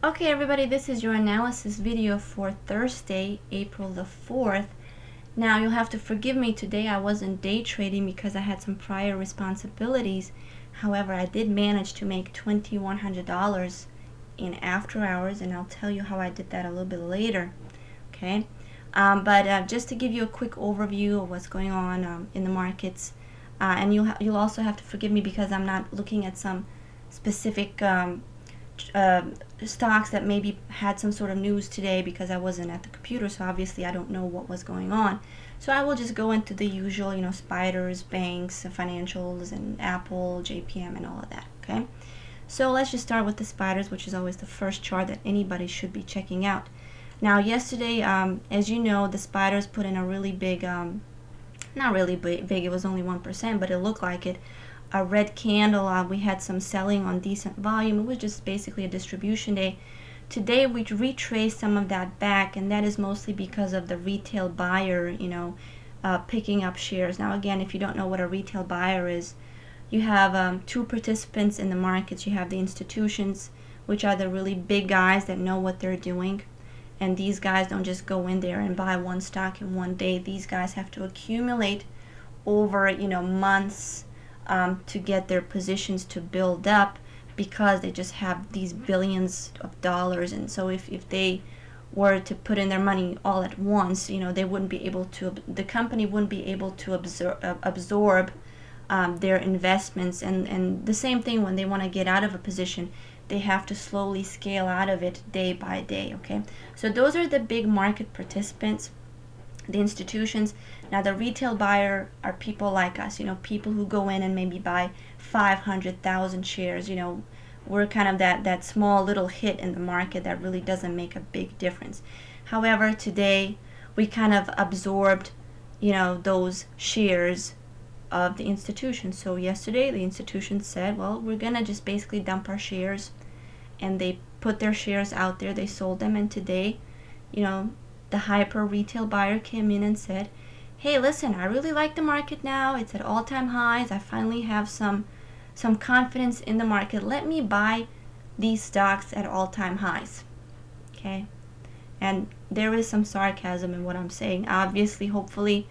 Okay everybody, this is your analysis video for Thursday, April the 4th. Now you'll have to forgive me today. I wasn't day trading because I had some prior responsibilities. However, I did manage to make $2,100 in after hours, and I'll tell you how I did that a little bit later. Okay, but just to give you a quick overview of what's going on in the markets, and you'll also have to forgive me because I'm not looking at some specific stocks that maybe had some sort of news today because I wasn't at the computer, so obviously I don't know what was going on. So I will just go into the usual, spiders, banks, financials, and Apple, JPM, and all of that. Okay, so let's just start with the spiders, which is always the first chart that anybody should be checking out. Now yesterday, as you know, the spiders put in a really big, not really big, it was only 1%, but it looked like it, a red candle. We had some selling on decent volume. It was just basically a distribution day. Today we retraced some of that back, and that is mostly because of the retail buyer, picking up shares. Now again, if you don't know what a retail buyer is, you have two participants in the markets. You have the institutions, which are the really big guys that know what they're doing, and these guys don't just go in there and buy one stock in one day. These guys have to accumulate over months to get their positions to build up, because they just have these billions of dollars. And so if they were to put in their money all at once, they wouldn't be able to, the company wouldn't be able to absorb their investments. And the same thing when they want to get out of a position, they have to slowly scale out of it day by day. Okay, so those are the big market participants, the institutions. Now the retail buyer are people like us, people who go in and maybe buy 500,000 shares. We're kind of that small little hit in the market that really doesn't make a big difference. However, today we kind of absorbed those shares of the institutions. So yesterday the institutions said, well, we're gonna just basically dump our shares, and they put their shares out there, they sold them. And today, the hyper retail buyer came in and said, hey, listen, I really like the market now. It's at all-time highs. I finally have some confidence in the market. Let me buy these stocks at all-time highs. Okay, and there is some sarcasm in what I'm saying. Obviously, hopefully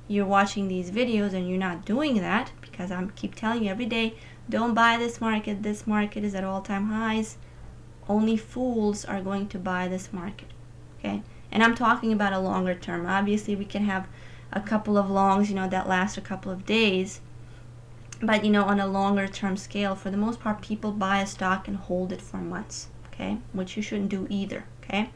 you're watching these videos and you're not doing that, because I keep telling you every day, don't buy this market. This market is at all-time highs. Only fools are going to buy this market. Okay, and I'm talking about a longer term. Obviously we can have a couple of longs that last a couple of days, but on a longer term scale, for the most part, people buy a stock and hold it for months. Okay, which you shouldn't do either. Okay,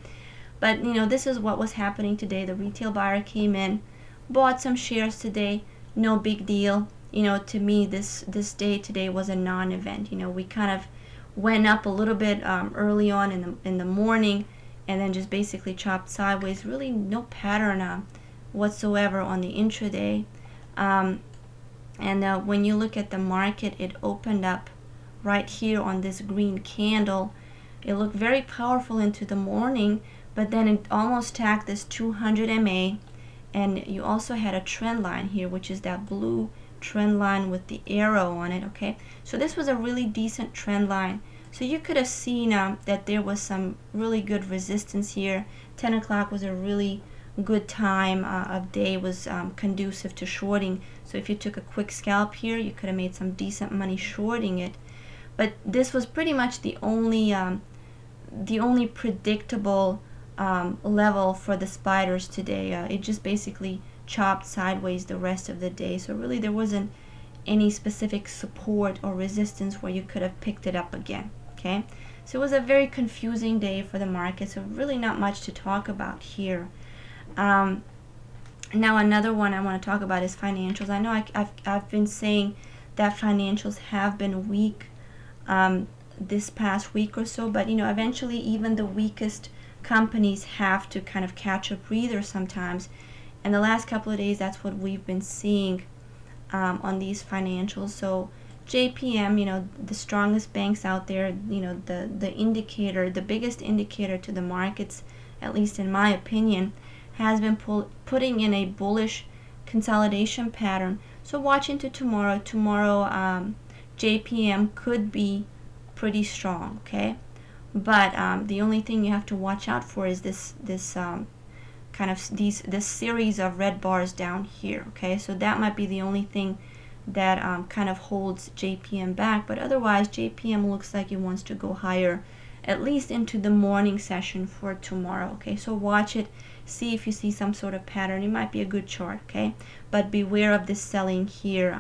but this is what was happening today. The retail buyer came in, bought some shares today. No big deal. To me, this day today was a non-event. We kind of went up a little bit early on in the morning, and then just basically chopped sideways. Really no pattern whatsoever on the intraday. And when you look at the market, it opened up right here on this green candle. It looked very powerful into the morning, but then it almost tagged this 200 MA, and you also had a trend line here, which is that blue trend line with the arrow on it. Okay, so this was a really decent trend line. So you could have seen that there was some really good resistance here. 10 o'clock was a really good time of day, was conducive to shorting. So if you took a quick scalp here, you could have made some decent money shorting it. But this was pretty much the only predictable level for the spiders today. It just basically chopped sideways the rest of the day. So really there wasn't any specific support or resistance where you could have picked it up again. Okay, so it was a very confusing day for the market, so really not much to talk about here. Now another one I want to talk about is financials. I know I've been saying that financials have been weak this past week or so, but eventually even the weakest companies have to kind of catch a breather sometimes. And the last couple of days, that's what we've been seeing on these financials. So JPM, the strongest banks out there, the indicator, the biggest indicator to the markets, at least in my opinion, has been putting in a bullish consolidation pattern. So watch into tomorrow. Tomorrow, JPM could be pretty strong. Okay, But the only thing you have to watch out for is this this series of red bars down here. Okay, so that might be the only thing that kind of holds JPM back, but otherwise JPM looks like it wants to go higher, at least into the morning session for tomorrow. Okay, so watch it, see if you see some sort of pattern. It might be a good chart. Okay, but beware of this selling here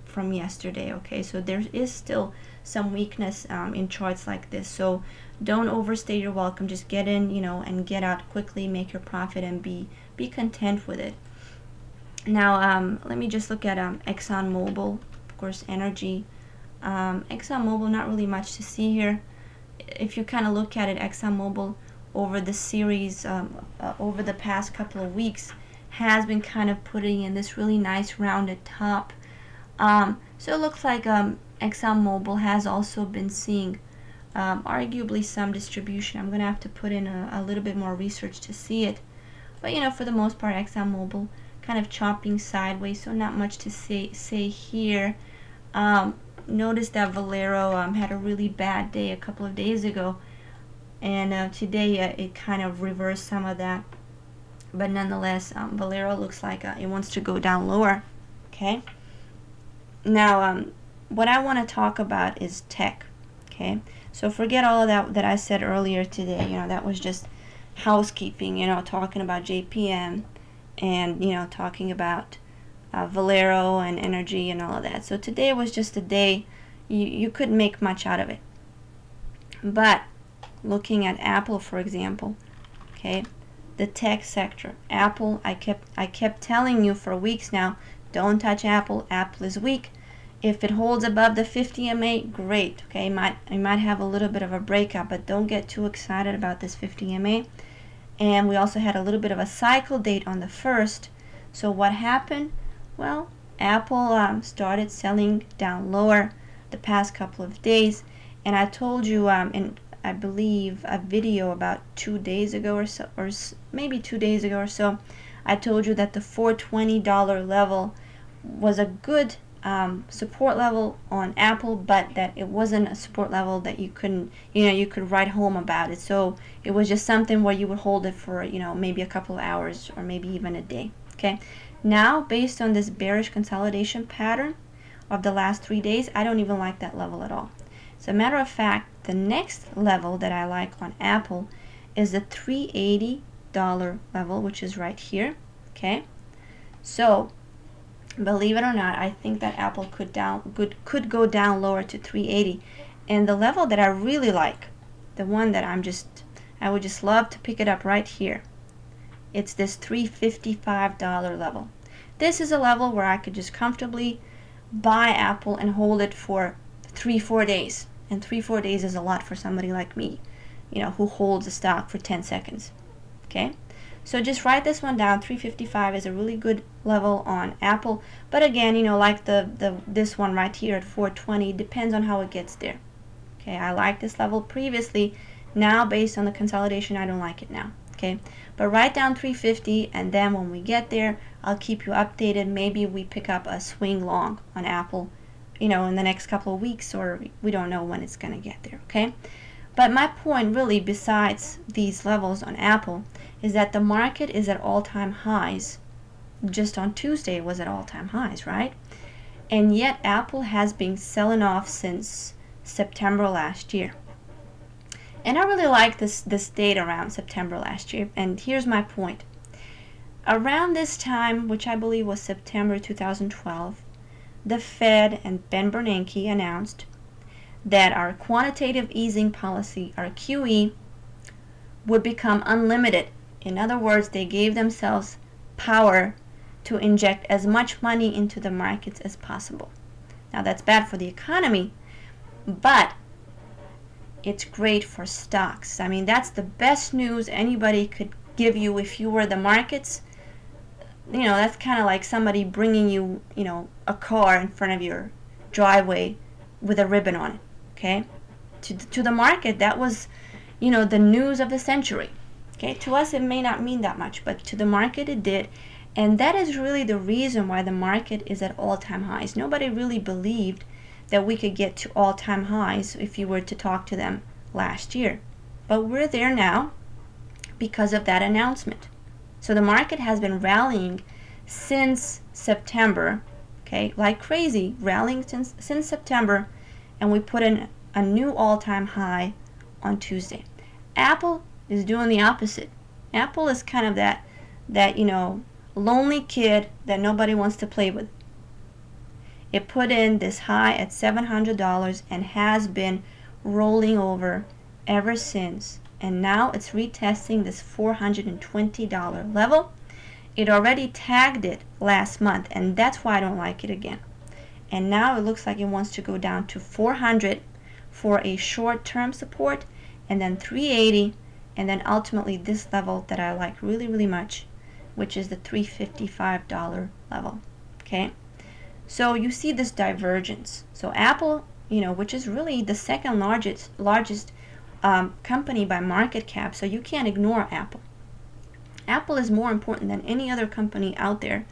from yesterday. Okay, so there is still some weakness in charts like this, so don't overstay your welcome. Just get in, and get out quickly, make your profit, and be content with it. Now let me just look at ExxonMobil, of course, energy. ExxonMobil, not really much to see here. If you kind of look at it, ExxonMobil over the series, over the past couple of weeks, has been kind of putting in this really nice rounded top. So it looks like ExxonMobil has also been seeing arguably some distribution. I'm going to have to put in a little bit more research to see it. But for the most part, ExxonMobil kind of chopping sideways, so not much to say here. Notice that Valero had a really bad day a couple of days ago, and today it kind of reversed some of that. But nonetheless, Valero looks like it wants to go down lower. Okay. Now, what I want to talk about is tech. Okay. So forget all of that I said earlier today. That was just housekeeping. Talking about JPM and talking about Valero and energy and all of that. So today was just a day you couldn't make much out of it. But looking at Apple, for example, okay, the tech sector, Apple, I kept telling you for weeks now, don't touch Apple. Apple is weak. If it holds above the 50 MA, great. Okay, you might have a little bit of a breakout, but don't get too excited about this 50 MA. And we also had a little bit of a cycle date on the 1st. So what happened? Well, Apple started selling down lower the past couple of days, and I told you in, I believe, a video about 2 days ago or so, or maybe 2 days ago or so, I told you that the $420 level was a good support level on Apple, but that it wasn't a support level that you couldn't, you could write home about it. So it was just something where you would hold it for, maybe a couple of hours or maybe even a day. Okay. Now, based on this bearish consolidation pattern of the last 3 days, I don't even like that level at all. As a matter of fact, the next level that I like on Apple is the $380 level, which is right here. Okay. So believe it or not, I think that Apple could go down lower to 380. And the level that I really like, the one that I would just love to pick it up right here, it's this $355 level. This is a level where I could just comfortably buy Apple and hold it for 3-4 days. And 3-4 days is a lot for somebody like me, who holds a stock for 10 seconds. Okay? So just write this one down. 355 is a really good level on Apple. But again, like this one right here at 420, depends on how it gets there. Okay, I like this level previously. Now, based on the consolidation, I don't like it now. Okay, but write down 350, and then when we get there, I'll keep you updated. Maybe we pick up a swing long on Apple, in the next couple of weeks, or we don't know when it's going to get there. Okay, but my point really, besides these levels on Apple, is that the market is at all-time highs. Just on Tuesday it was at all-time highs, right? And yet Apple has been selling off since September last year. And I really like this date around September last year, and here's my point. Around this time, which I believe was September 2012, the Fed and Ben Bernanke announced that our quantitative easing policy, our QE, would become unlimited. In other words, they gave themselves power to inject as much money into the markets as possible. Now, that's bad for the economy, but it's great for stocks. I mean, that's the best news anybody could give you if you were the markets. That's kind of like somebody bringing you, a car in front of your driveway with a ribbon on it. Okay? To the market, that was, the news of the century. Okay? To us, it may not mean that much, but to the market, it did. And that is really the reason why the market is at all-time highs. Nobody really believed that we could get to all-time highs if you were to talk to them last year. But we're there now because of that announcement. So the market has been rallying since September, okay, like crazy, rallying since September, and we put in a new all-time high on Tuesday. Apple is doing the opposite. Apple is kind of that lonely kid that nobody wants to play with. It put in this high at $700 and has been rolling over ever since. And now it's retesting this $420 level. It already tagged it last month, and that's why I don't like it again. And now it looks like it wants to go down to 400 for a short-term support, and then 380, and then ultimately this level that I like really, really much, which is the $355 level. Okay, so you see this divergence. So Apple, which is really the second largest company by market cap, so you can't ignore Apple. Apple is more important than any other company out there.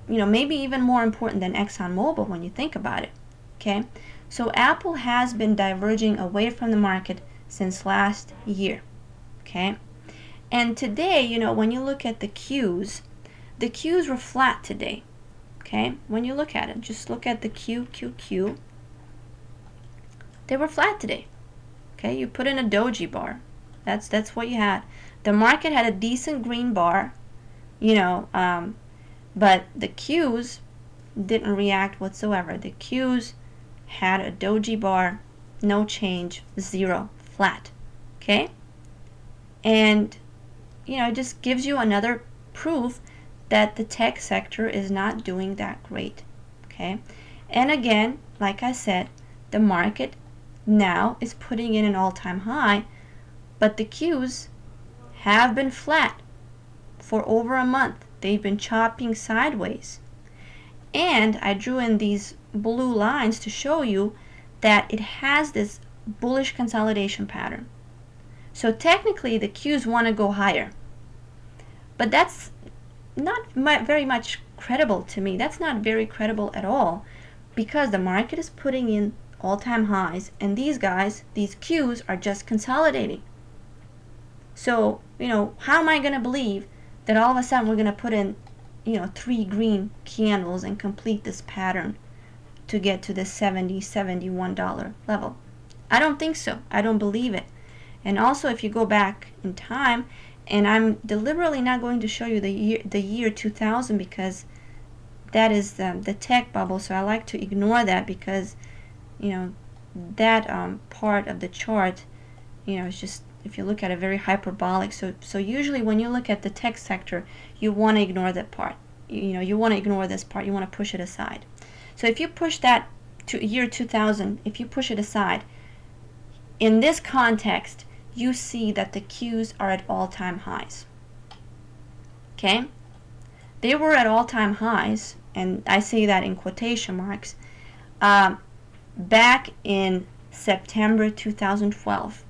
Maybe even more important than ExxonMobil when you think about it. Okay, so Apple has been diverging away from the market since last year. Okay, and today, when you look at the Qs were flat today. Okay, when you look at it, just look at the QQQ. They were flat today. Okay, you put in a doji bar. That's what you had. The market had a decent green bar, but the Qs didn't react whatsoever. The Qs had a doji bar, no change, zero, flat. Okay, and it just gives you another proof that the tech sector is not doing that great. Okay, and again, like I said, the market now is putting in an all-time high, but the Qs have been flat for over a month. They've been chopping sideways, and I drew in these blue lines to show you that it has this bullish consolidation pattern. So technically the Qs want to go higher, but that's not very much credible to me. That's not very credible at all, because the market is putting in all-time highs, and these Qs are just consolidating. So, how am I going to believe that all of a sudden we're going to put in, 3 green candles and complete this pattern to get to the $70, $71 level? I don't think so. I don't believe it. And also, if you go back in time, and I'm deliberately not going to show you the year 2000 because that is the tech bubble, so I like to ignore that because that part of the chart, it's just, if you look at it, very hyperbolic. So usually when you look at the tech sector, you want to ignore that part. You want to ignore this part. You want to push it aside. So if you push that to year 2000, if you push it aside, in this context, you see that the Qs are at all-time highs. Okay? They were at all-time highs, and I say that in quotation marks, back in September 2012.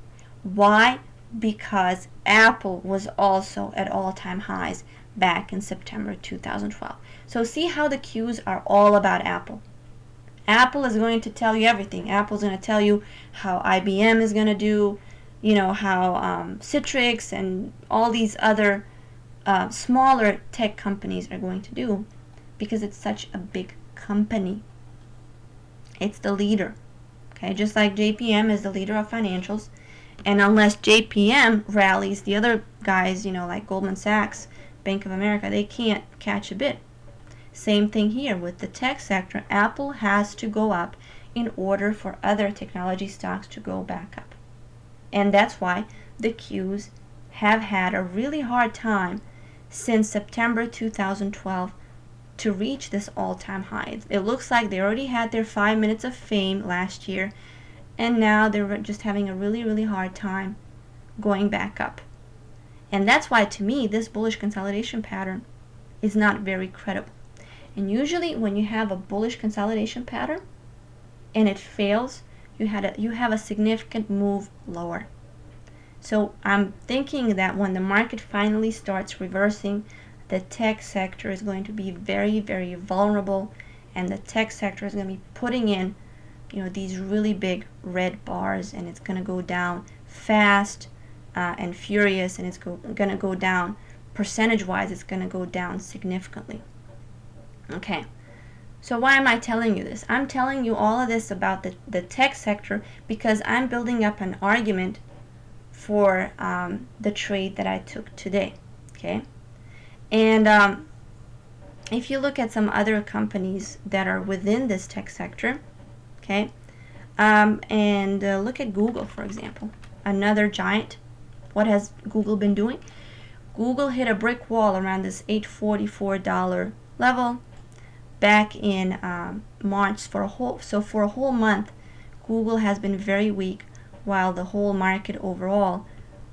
Why? Because Apple was also at all-time highs back in September 2012. So see how the Qs are all about Apple. Apple is going to tell you everything. Apple's going to tell you how IBM is going to do, how Citrix and all these other smaller tech companies are going to do, because it's such a big company. It's the leader. Okay, just like JPM is the leader of financials, and unless JPM rallies, the other guys, like Goldman Sachs, Bank of America, they can't catch a bit. Same thing here with the tech sector. Apple has to go up in order for other technology stocks to go back up. And that's why the Qs have had a really hard time since September 2012 to reach this all-time high. It looks like they already had their 5 minutes of fame last year, and now they're just having a really, really hard time going back up. And that's why, to me, this bullish consolidation pattern is not very credible. And usually when you have a bullish consolidation pattern and it fails, you have a significant move lower. So I'm thinking that when the market finally starts reversing, the tech sector is going to be very, very vulnerable, and the tech sector is going to be putting in you know, these really big red bars, and it's going to go down fast and furious, and it's going to go down percentage-wise. It's going to go down significantly. Okay, so why am I telling you this? I'm telling you all of this about the tech sector because I'm building up an argument for the trade that I took today. Okay, and if you look at some other companies that are within this tech sector, okay, and look at Google, for example, another giant. What has Google been doing? Google hit a brick wall around this $844 level back in March for a whole month. Google has been very weak, while the whole market overall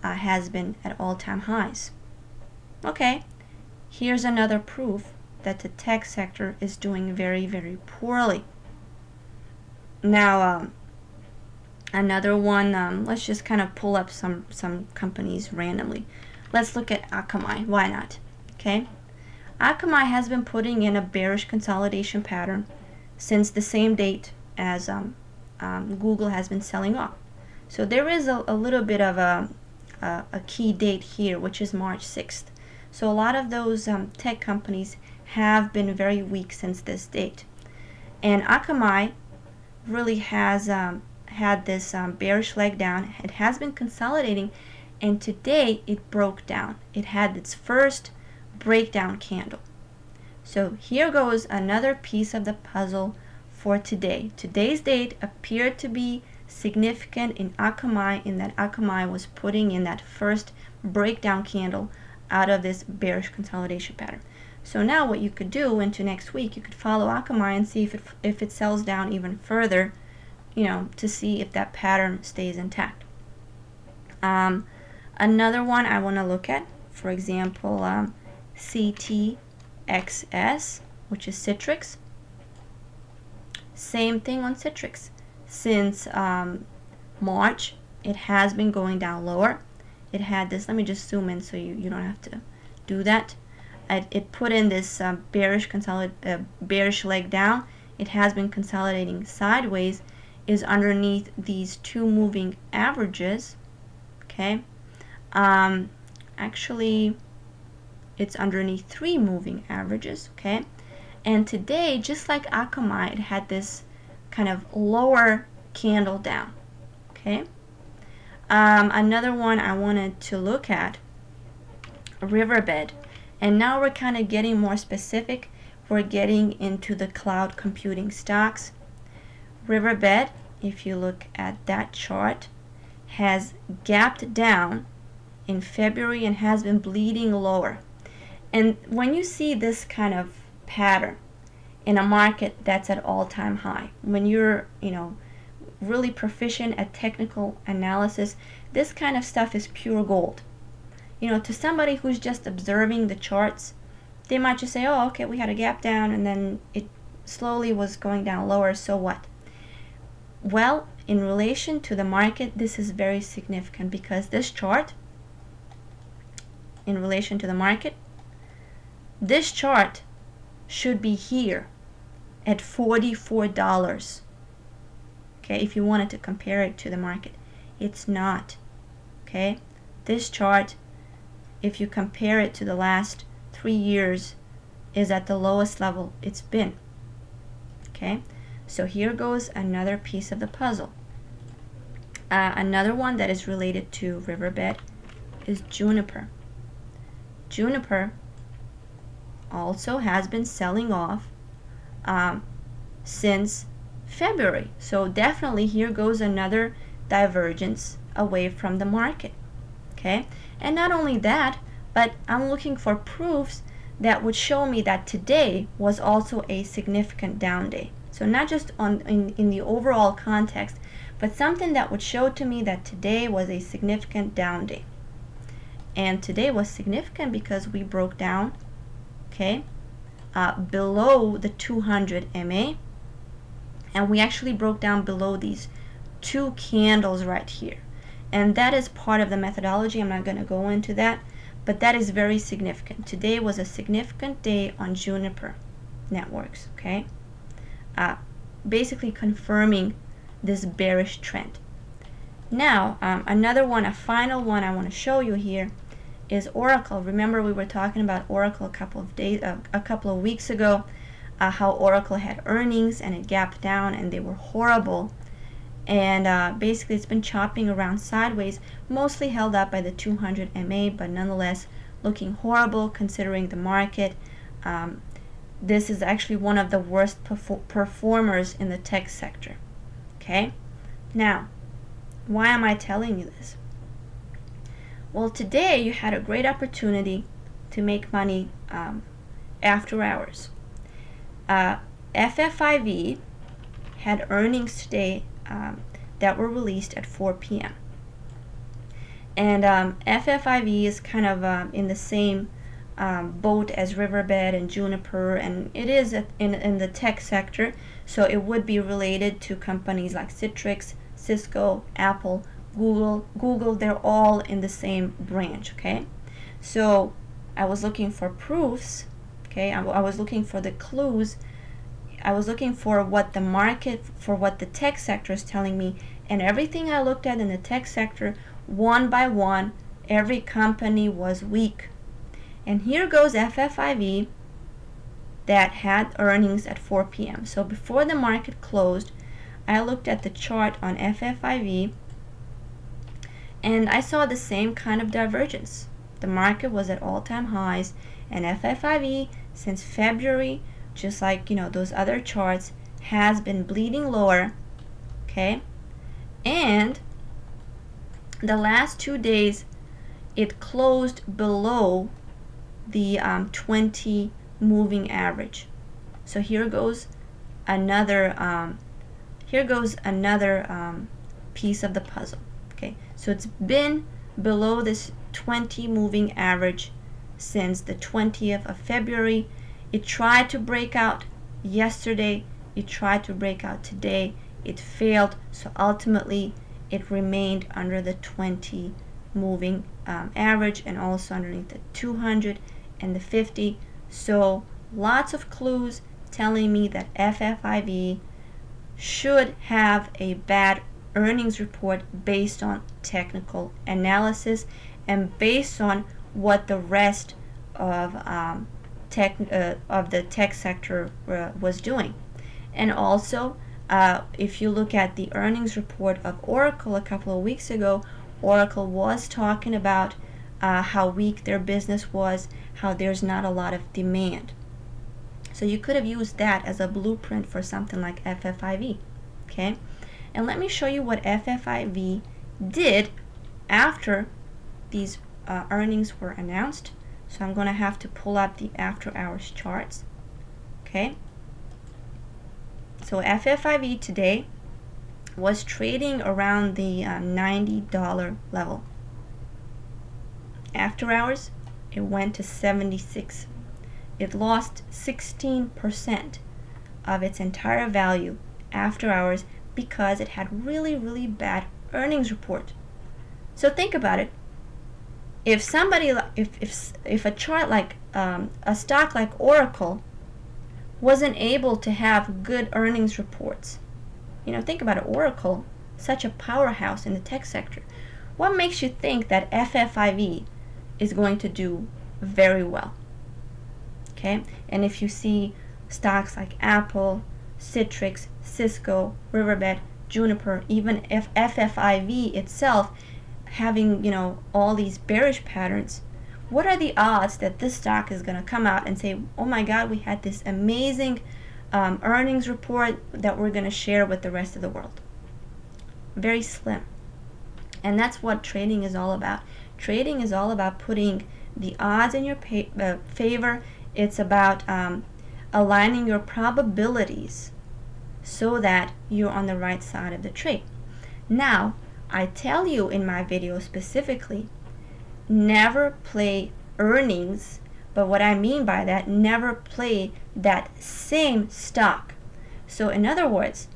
has been at all-time highs. Okay, here's another proof that the tech sector is doing very, very poorly. Now, another one, let's just kind of pull up some companies randomly. Let's look at Akamai. Why not? Okay, Akamai has been putting in a bearish consolidation pattern since the same date as Google has been selling off. So there is a little bit of a key date here, which is March 6th. So a lot of those tech companies have been very weak since this date. And Akamai really has had this bearish leg down. It has been consolidating, and today it broke down. It had its first breakdown candle. So here goes another piece of the puzzle for today. Today's date appeared to be significant in Akamai, in that Akamai was putting in that first breakdown candle out of this bearish consolidation pattern. So now what you could do into next week, you could follow Akamai and see if it sells down even further, you know, to see if that pattern stays intact. Another one I want to look at, for example, CTXS, which is Citrix. Same thing on Citrix. Since March, it has been going down lower. It had this, let me just zoom in so you don't have to do that. It put in this bearish leg down. It has been consolidating sideways, is underneath these two moving averages. Okay, actually it's underneath three moving averages. Okay, and today, just like Akamai, it had this kind of lower candle down. Okay, another one I wanted to look at, Riverbed. And now we're kind of getting more specific. We're getting into the cloud computing stocks. Riverbed, if you look at that chart, has gapped down in February and has been bleeding lower. And when you see this kind of pattern in a market that's at all-time high, when you're, you know, really proficient at technical analysis, this kind of stuff is pure gold. You know, to somebody who's just observing the charts, they might just say, oh, okay, we had a gap down and then it slowly was going down lower, so what? Well, in relation to the market, this is very significant because this chart, in relation to the market, this chart should be here at $44. Okay, if you wanted to compare it to the market, it's not. Okay, this chart, if you compare it to the last 3 years, is at the lowest level it's been. Okay, so here goes another piece of the puzzle. Another one that is related to Riverbed is Juniper. Juniper also has been selling off since February. So definitely here goes another divergence away from the market. Okay, and not only that, but I'm looking for proofs that would show me that today was also a significant down day. So not just in the overall context, but something that would show to me that today was a significant down day. And today was significant because we broke down, okay, below the 200 MA, and we actually broke down below these two candles right here. And that is part of the methodology. I'm not going to go into that, but that is very significant. Today was a significant day on Juniper Networks, okay? Basically confirming this bearish trend. Now, another one, a final one I want to show you here is Oracle. Remember, we were talking about Oracle a couple of weeks ago, how Oracle had earnings and it gapped down and they were horrible. And basically it's been chopping around sideways, mostly held up by the 200 MA, but nonetheless looking horrible considering the market. This is actually one of the worst performers in the tech sector. Okay, now why am I telling you this? Well, today you had a great opportunity to make money after hours. FFIV had earnings today that were released at 4 p.m. And FFIV is kind of in the same boat as Riverbed and Juniper, and it is in the tech sector, so it would be related to companies like Citrix, Cisco, Apple, Google. They're all in the same branch. Okay, so I was looking for proofs. Okay, I was looking for the clues. I was looking for what the market, for what the tech sector is telling me, and everything I looked at in the tech sector, one by one, every company was weak. And here goes FFIV that had earnings at 4 p.m. So before the market closed, I looked at the chart on FFIV and I saw the same kind of divergence. The market was at all-time highs, and FFIV since February, just like those other charts, has been bleeding lower. Okay, and the last 2 days it closed below the 20 moving average. So here goes another piece of the puzzle. Okay, so it's been below this 20 moving average since the 20th of February. It tried to break out yesterday, it tried to break out today, it failed, so ultimately it remained under the 20 moving average and also underneath the 200 and the 50. So lots of clues telling me that FFIV should have a bad earnings report based on technical analysis and based on what the rest of the tech sector was doing. And also, if you look at the earnings report of Oracle a couple of weeks ago, Oracle was talking about how weak their business was, how there's not a lot of demand. So you could have used that as a blueprint for something like FFIV. Okay, and let me show you what FFIV did after these earnings were announced. So I'm going to have to pull up the after hours charts. Okay, so FFIV today was trading around the $90 level. After hours, it went to 76. It lost 16% of its entire value after hours because it had really bad earnings report. So think about it. If somebody, if a chart like a stock like Oracle wasn't able to have good earnings reports, think about it. Oracle, such a powerhouse in the tech sector. What makes you think that FFIV is going to do very well? Okay, and if you see stocks like Apple, Citrix, Cisco, Riverbed, Juniper, even if FFIV itself having all these bearish patterns, what are the odds that this stock is going to come out and say, oh my god, we had this amazing earnings report that we're going to share with the rest of the world? Very slim. And that's what trading is all about. Trading is all about putting the odds in your favor. It's about aligning your probabilities so that you're on the right side of the trade. Now, I tell you in my video specifically, never play earnings, but what I mean by that, never play that same stock. So in other words,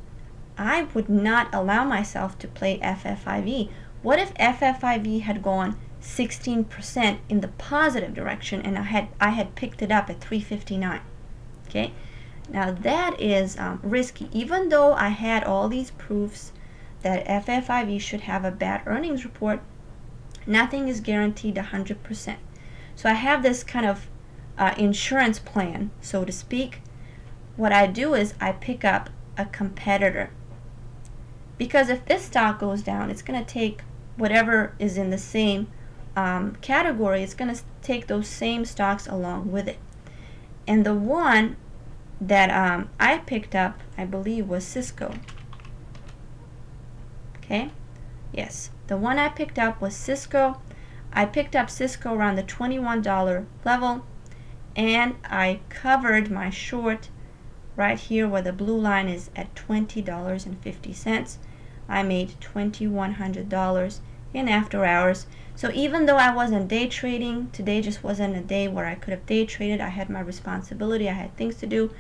I would not allow myself to play FFIV. What if FFIV had gone 16% in the positive direction and I had picked it up at 359? Okay, now that is risky. Even though I had all these proofs, that FFIV should have a bad earnings report, nothing is guaranteed 100%. So I have this kind of insurance plan, so to speak. What I do is I pick up a competitor, because if this stock goes down, it's going to take whatever is in the same category, it's going to take those same stocks along with it. And the one that I picked up, I believe, was Cisco. Okay, yes, the one I picked up was Cisco. I picked up Cisco around the $21 level, and I covered my short right here where the blue line is at $20.50. I made $2,100 in after hours. So even though I wasn't day trading, today just wasn't a day where I could have day traded. I had my responsibility, I had things to do.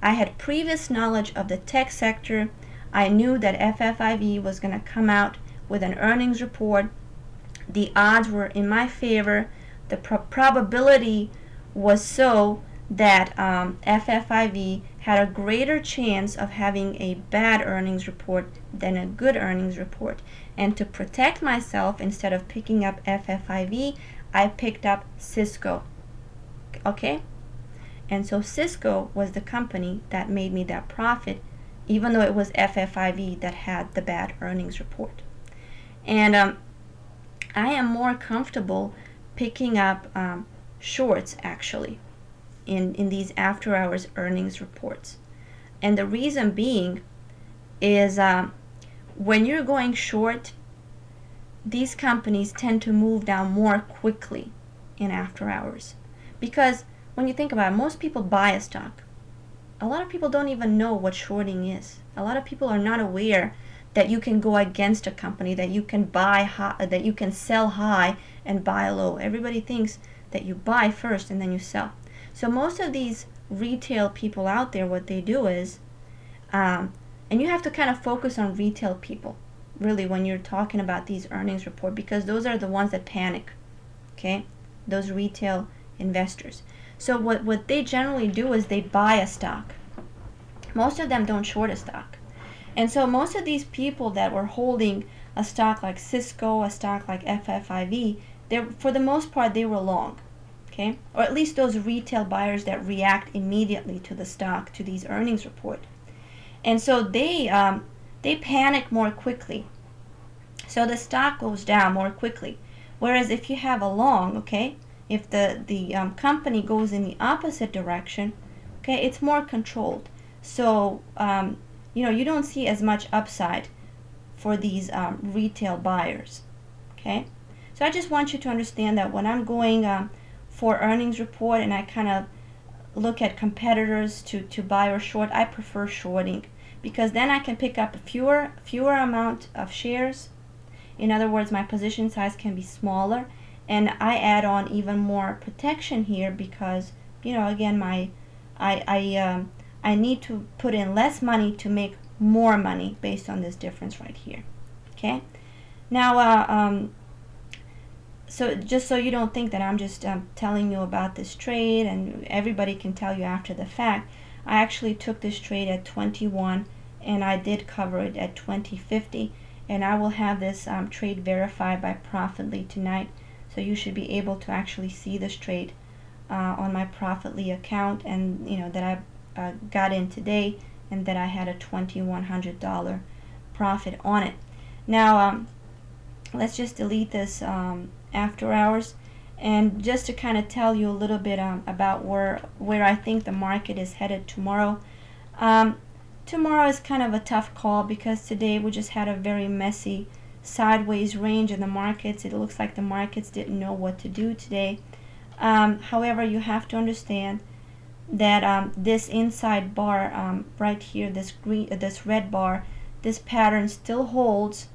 I had previous knowledge of the tech sector. I knew that FFIV was going to come out with an earnings report. The odds were in my favor. The probability was so that FFIV had a greater chance of having a bad earnings report than a good earnings report. And to protect myself, instead of picking up FFIV, I picked up Cisco. Okay? And so Cisco was the company that made me that profit, even though it was FFIV that had the bad earnings report. And I am more comfortable picking up shorts, actually, in these after hours earnings reports. And the reason being is when you're going short, these companies tend to move down more quickly in after hours. Because when you think about it, most people buy a stock. A lot of people don't even know what shorting is. A lot of people are not aware that you can go against a company, that you can buy high, that you can sell high and buy low. Everybody thinks that you buy first and then you sell. So most of these retail people out there, what they do is, and you have to kind of focus on retail people, really, when you're talking about these earnings report, because those are the ones that panic, okay? Those retail investors. So what they generally do is they buy a stock. Most of them don't short a stock. And so most of these people that were holding a stock like Cisco, a stock like FFIV, for the most part, they were long. Okay? Or at least those retail buyers that react immediately to the stock, to these earnings report. And so they panic more quickly. So the stock goes down more quickly. Whereas if you have a long, okay, if the company goes in the opposite direction, okay, it's more controlled. So you don't see as much upside for these retail buyers. Okay, so I just want you to understand that when I'm going for earnings report and I kind of look at competitors to buy or short, I prefer shorting, because then I can pick up a fewer amount of shares. In other words, my position size can be smaller, and I add on even more protection here because, again, I need to put in less money to make more money based on this difference right here. Okay, now so just so you don't think that I'm just telling you about this trade and everybody can tell you after the fact, I actually took this trade at 21 and I did cover it at 20.50, and I will have this trade verified by Profitly tonight, so you should be able to actually see this trade on my Profitly account, and that I got in today, and that I had a $2,100 profit on it. Now let's just delete this after hours, and just to kind of tell you a little bit about where I think the market is headed tomorrow. Tomorrow is kind of a tough call because today we just had a very messy sideways range in the markets. It looks like the markets didn't know what to do today. However, you have to understand that this inside bar right here, this red bar, this pattern still holds.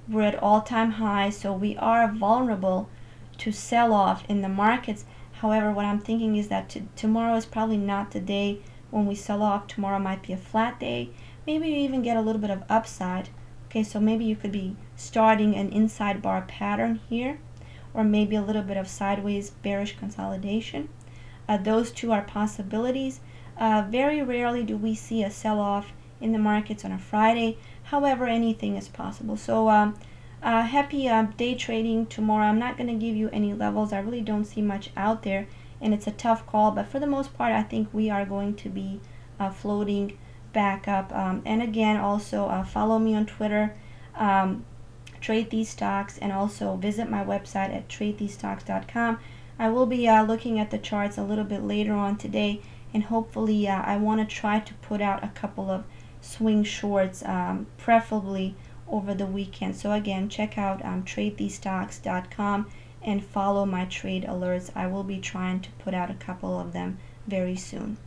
We're at all-time highs, so we are vulnerable to sell-off in the markets. However, what I'm thinking is that tomorrow is probably not the day when we sell off. Tomorrow might be a flat day. Maybe you even get a little bit of upside. Okay, so maybe you could be starting an inside bar pattern here, or maybe a little bit of sideways bearish consolidation. Those two are possibilities. Very rarely do we see a sell-off in the markets on a Friday. However, anything is possible. So happy day trading tomorrow. I'm not going to give you any levels. I really don't see much out there, and it's a tough call, but for the most part I think we are going to be floating back up. And again, also follow me on Twitter, trade these stocks, and also visit my website at tradethesestocks.com. I will be looking at the charts a little bit later on today, and hopefully I want to try to put out a couple of swing shorts, preferably over the weekend. So again, check out tradethesestocks.com and follow my trade alerts. I will be trying to put out a couple of them very soon.